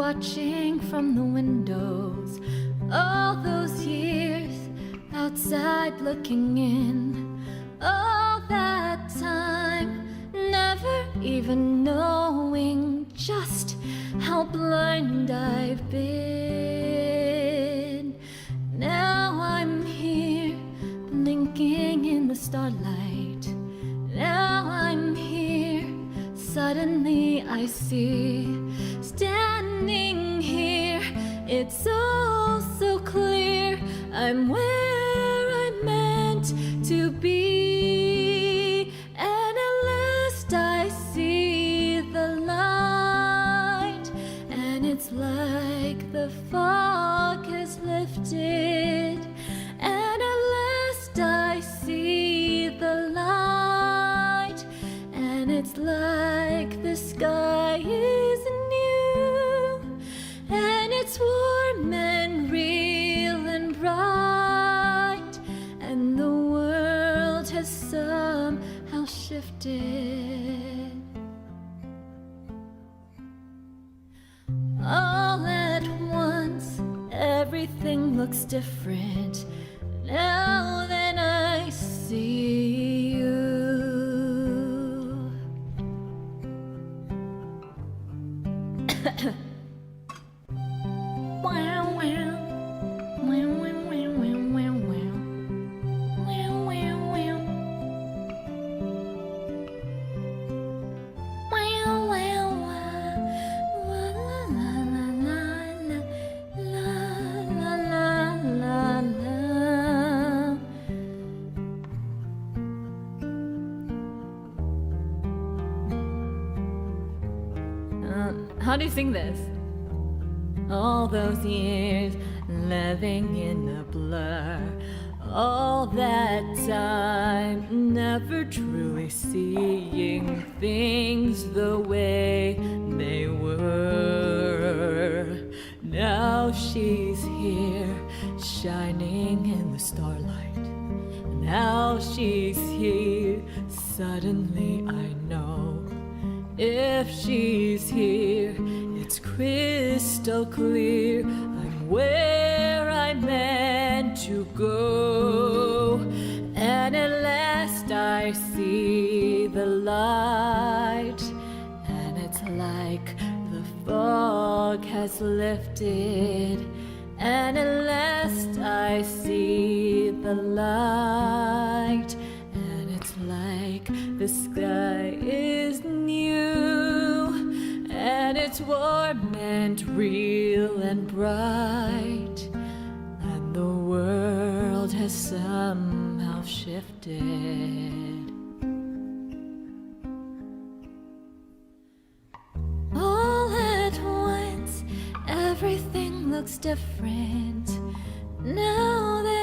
watching from the windows, all those years outside looking in, all that time never even knowing just how blind I've been. Now I'm here blinking in the starlight. Now I'm here, suddenly I see, standing here, it's all so clear, I'm where I meant to be. And at last I see the light, and it's like the fog has lifted. And at last I see the light, and it's like the sky is new, and it's warm and real and bright, and the world has somehow shifted. All at once, everything looks different now that I see you. Wow, wow. Wow, wow, wow, wow, wow, wow. Wow, wow, wow. Wow, wow, wow. La, la, la, la, la, la, la, la, la. How do you sing this? All those years living in a blur, all that time never truly seeing things the way they were. Now she's here, shining in the starlight. Now she's here, suddenly I know. If she's here, it's crystal clear, I'm where I meant to go. And at last I see the light, and it's like the fog has lifted. And at last I see the light, and it's like the sky is new, and it's warm and real and bright, and the world has somehow shifted. All at once, everything looks different now that